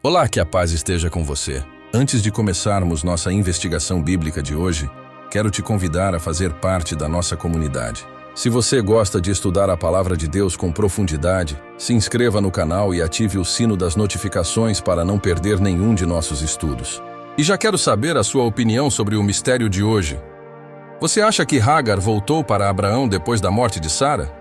Olá, que a paz esteja com você. Antes de começarmos nossa investigação bíblica de hoje, quero te convidar a fazer parte da nossa comunidade. Se você gosta de estudar a palavra de Deus com profundidade, se inscreva no canal e ative o sino das notificações para não perder nenhum de nossos estudos. E já quero saber a sua opinião sobre o mistério de hoje. Você acha que Hagar voltou para Abraão depois da morte de Sara?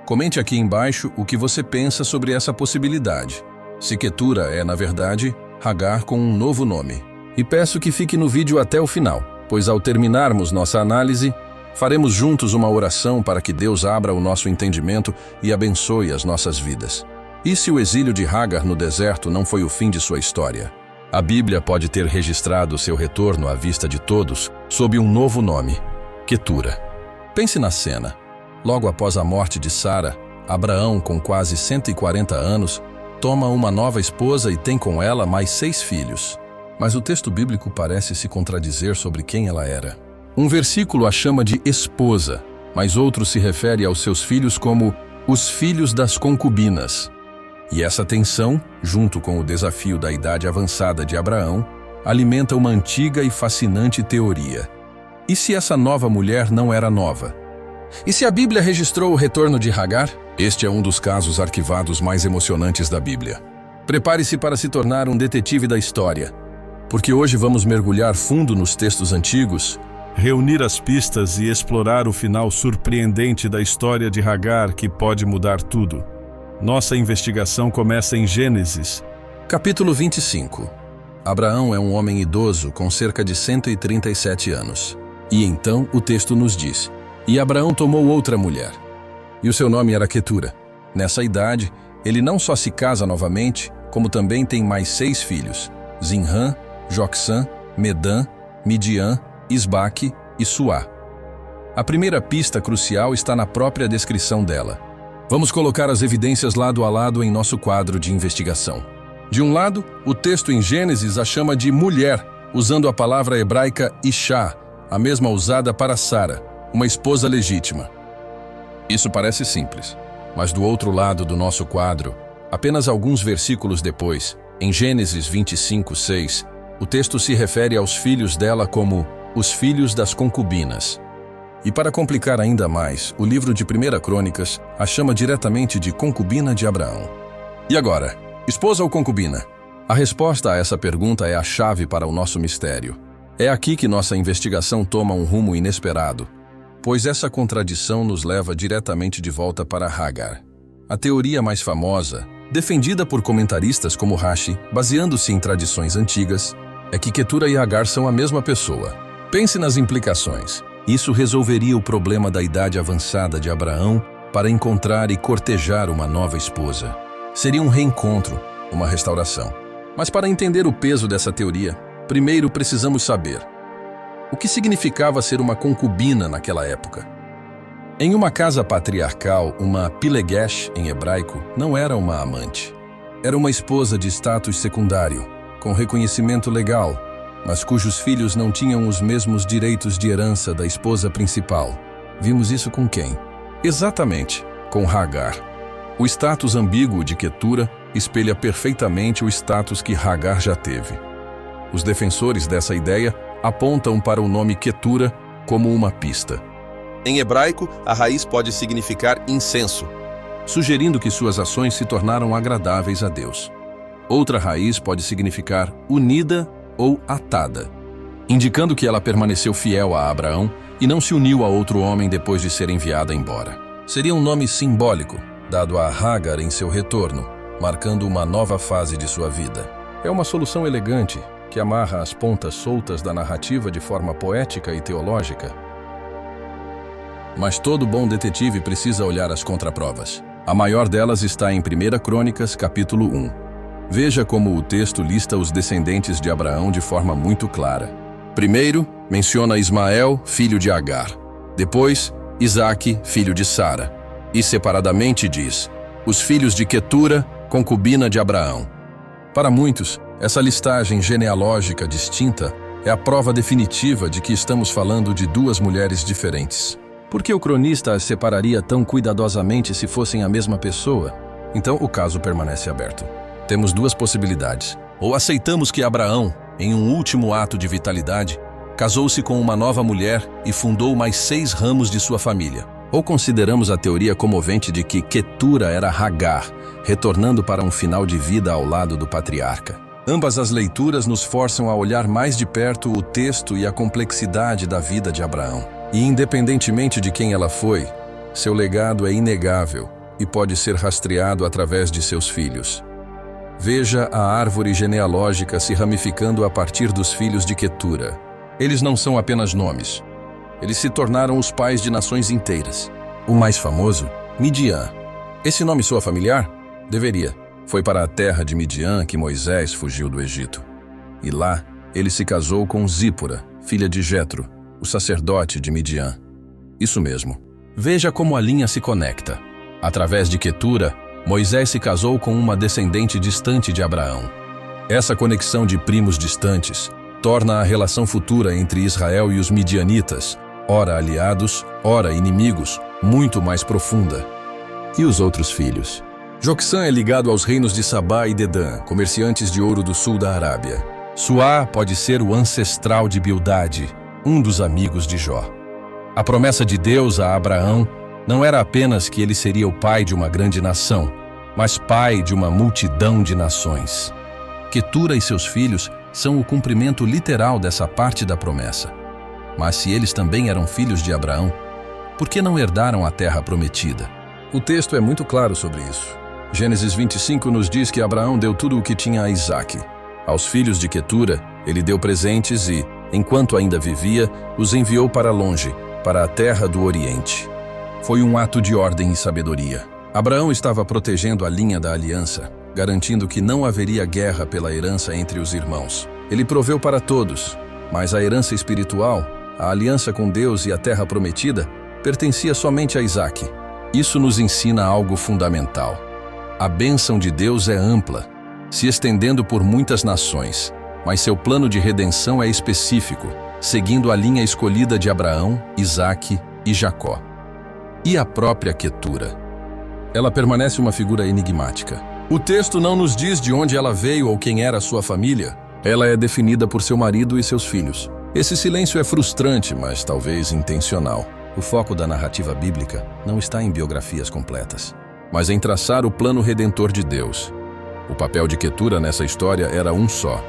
Comente aqui embaixo o que você pensa sobre essa possibilidade. Se Quetura é, na verdade, Hagar com um novo nome. E peço que fique no vídeo até o final, pois ao terminarmos nossa análise, faremos juntos uma oração para que Deus abra o nosso entendimento e abençoe as nossas vidas. E se o exílio de Hagar no deserto não foi o fim de sua história? A Bíblia pode ter registrado seu retorno à vista de todos sob um novo nome, Quetura. Pense na cena. Logo após a morte de Sara, Abraão, com quase 140 anos, toma uma nova esposa e tem com ela mais 6 filhos. Mas o texto bíblico parece se contradizer sobre quem ela era. Um versículo a chama de esposa, mas outro se refere aos seus filhos como os filhos das concubinas. E essa tensão, junto com o desafio da idade avançada de Abraão, alimenta uma antiga e fascinante teoria. E se essa nova mulher não era nova? E se a Bíblia registrou o retorno de Hagar? Este é um dos casos arquivados mais emocionantes da Bíblia. Prepare-se para se tornar um detetive da história, porque hoje vamos mergulhar fundo nos textos antigos, reunir as pistas e explorar o final surpreendente da história de Hagar que pode mudar tudo. Nossa investigação começa em Gênesis. Capítulo 25. Abraão é um homem idoso com cerca de 137 anos. E então o texto nos diz: E Abraão tomou outra mulher, e o seu nome era Quetura. Nessa idade, ele não só se casa novamente, como também tem mais 6 filhos: Zinrã, Jocsã, Medã, Midian, Isbaque e Suá. A primeira pista crucial está na própria descrição dela. Vamos colocar as evidências lado a lado em nosso quadro de investigação. De um lado, o texto em Gênesis a chama de mulher, usando a palavra hebraica Ishá, a mesma usada para Sara, uma esposa legítima. Isso parece simples, mas do outro lado do nosso quadro, apenas alguns versículos depois, em Gênesis 25:6, o texto se refere aos filhos dela como os filhos das concubinas. E para complicar ainda mais, o livro de 1 Crônicas a chama diretamente de concubina de Abraão. E agora, esposa ou concubina? A resposta a essa pergunta é a chave para o nosso mistério. É aqui que nossa investigação toma um rumo inesperado, pois essa contradição nos leva diretamente de volta para Hagar. A teoria mais famosa, defendida por comentaristas como Rashi, baseando-se em tradições antigas, é que Quetura e Hagar são a mesma pessoa. Pense nas implicações. Isso resolveria o problema da idade avançada de Abraão para encontrar e cortejar uma nova esposa. Seria um reencontro, uma restauração. Mas para entender o peso dessa teoria, primeiro precisamos saber o que significava ser uma concubina naquela época. Em uma casa patriarcal, uma pilegesh, em hebraico, não era uma amante. Era uma esposa de status secundário, com reconhecimento legal, mas cujos filhos não tinham os mesmos direitos de herança da esposa principal. Vimos isso com quem? Exatamente, com Hagar. O status ambíguo de Quetura espelha perfeitamente o status que Hagar já teve. Os defensores dessa ideia apontam para o nome Quetura como uma pista. Em hebraico, a raiz pode significar incenso, sugerindo que suas ações se tornaram agradáveis a Deus. Outra raiz pode significar unida ou atada, indicando que ela permaneceu fiel a Abraão e não se uniu a outro homem depois de ser enviada embora. Seria um nome simbólico, dado a Hagar em seu retorno, marcando uma nova fase de sua vida. É uma solução elegante, que amarra as pontas soltas da narrativa de forma poética e teológica. Mas todo bom detetive precisa olhar as contraprovas. A maior delas está em 1 Crônicas, capítulo 1. Veja como o texto lista os descendentes de Abraão de forma muito clara. Primeiro, menciona Ismael, filho de Agar. Depois, Isaque, filho de Sara. E separadamente diz: os filhos de Quetura, concubina de Abraão. Para muitos, essa listagem genealógica distinta é a prova definitiva de que estamos falando de 2 mulheres diferentes. Por que o cronista as separaria tão cuidadosamente se fossem a mesma pessoa? Então o caso permanece aberto. Temos 2 possibilidades. Ou aceitamos que Abraão, em um último ato de vitalidade, casou-se com uma nova mulher e fundou mais 6 ramos de sua família? Ou consideramos a teoria comovente de que Quetura era Hagar, retornando para um final de vida ao lado do patriarca? Ambas as leituras nos forçam a olhar mais de perto o texto e a complexidade da vida de Abraão. E independentemente de quem ela foi, seu legado é inegável e pode ser rastreado através de seus filhos. Veja a árvore genealógica se ramificando a partir dos filhos de Quetura. Eles não são apenas nomes. Eles se tornaram os pais de nações inteiras. O mais famoso, Midian. Esse nome soa familiar? Deveria. Foi para a terra de Midian que Moisés fugiu do Egito. E lá, ele se casou com Zípora, filha de Jetro, o sacerdote de Midian. Isso mesmo. Veja como a linha se conecta. Através de Quetura, Moisés se casou com uma descendente distante de Abraão. Essa conexão de primos distantes torna a relação futura entre Israel e os midianitas, ora aliados, ora inimigos, muito mais profunda. E os outros filhos? Joksã é ligado aos reinos de Sabá e Dedã, comerciantes de ouro do sul da Arábia. Suá pode ser o ancestral de Bildade, um dos amigos de Jó. A promessa de Deus a Abraão não era apenas que ele seria o pai de uma grande nação, mas pai de uma multidão de nações. Quetura e seus filhos são o cumprimento literal dessa parte da promessa. Mas se eles também eram filhos de Abraão, por que não herdaram a terra prometida? O texto é muito claro sobre isso. Gênesis 25 nos diz que Abraão deu tudo o que tinha a Isaque. Aos filhos de Quetura, ele deu presentes e, enquanto ainda vivia, os enviou para longe, para a terra do Oriente. Foi um ato de ordem e sabedoria. Abraão estava protegendo a linha da aliança, garantindo que não haveria guerra pela herança entre os irmãos. Ele proveu para todos, mas a herança espiritual, a aliança com Deus e a terra prometida, pertencia somente a Isaque. Isso nos ensina algo fundamental. A bênção de Deus é ampla, se estendendo por muitas nações, mas seu plano de redenção é específico, seguindo a linha escolhida de Abraão, Isaque e Jacó. E a própria Quetura? Ela permanece uma figura enigmática. O texto não nos diz de onde ela veio ou quem era sua família. Ela é definida por seu marido e seus filhos. Esse silêncio é frustrante, mas talvez intencional. O foco da narrativa bíblica não está em biografias completas, mas em traçar o plano redentor de Deus. O papel de Quetura nessa história era um só: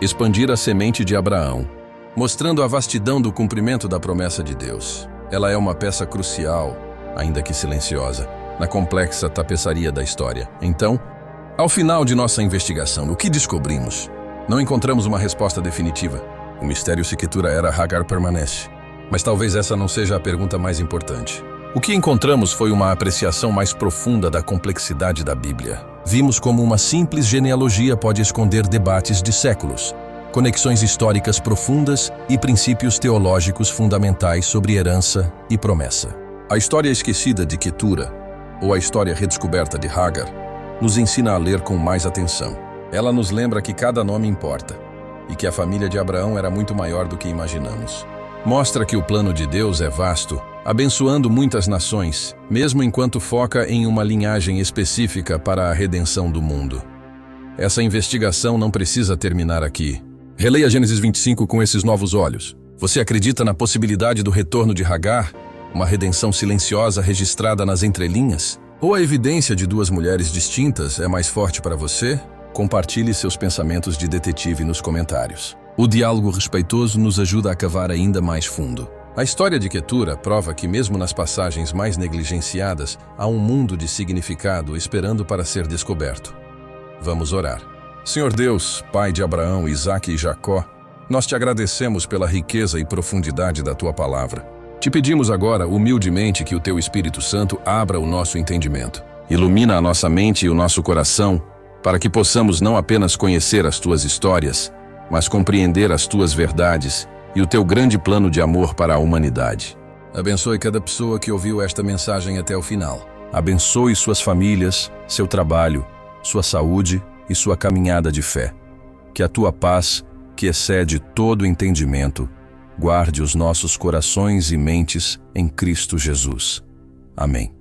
expandir a semente de Abraão, mostrando a vastidão do cumprimento da promessa de Deus. Ela é uma peça crucial, ainda que silenciosa, na complexa tapeçaria da história. Então, ao final de nossa investigação, o que descobrimos? Não encontramos uma resposta definitiva. O mistério se Quetura era Hagar permanece. Mas talvez essa não seja a pergunta mais importante. O que encontramos foi uma apreciação mais profunda da complexidade da Bíblia. Vimos como uma simples genealogia pode esconder debates de séculos, conexões históricas profundas e princípios teológicos fundamentais sobre herança e promessa. A história esquecida de Quetura, ou a história redescoberta de Hagar, nos ensina a ler com mais atenção. Ela nos lembra que cada nome importa, e que a família de Abraão era muito maior do que imaginamos. Mostra que o plano de Deus é vasto, abençoando muitas nações, mesmo enquanto foca em uma linhagem específica para a redenção do mundo. Essa investigação não precisa terminar aqui. Releia Gênesis 25 com esses novos olhos. Você acredita na possibilidade do retorno de Hagar, uma redenção silenciosa registrada nas entrelinhas? Ou a evidência de duas mulheres distintas é mais forte para você? Compartilhe seus pensamentos de detetive nos comentários. O diálogo respeitoso nos ajuda a cavar ainda mais fundo. A história de Quetura prova que mesmo nas passagens mais negligenciadas, há um mundo de significado esperando para ser descoberto. Vamos orar. Senhor Deus, Pai de Abraão, Isaque e Jacó, nós te agradecemos pela riqueza e profundidade da tua palavra. Te pedimos agora, humildemente, que o teu Espírito Santo abra o nosso entendimento. Ilumina a nossa mente e o nosso coração, para que possamos não apenas conhecer as tuas histórias, mas compreender as tuas verdades e o teu grande plano de amor para a humanidade. Abençoe cada pessoa que ouviu esta mensagem até o final. Abençoe suas famílias, seu trabalho, sua saúde e sua caminhada de fé. Que a tua paz, que excede todo entendimento, guarde os nossos corações e mentes em Cristo Jesus. Amém.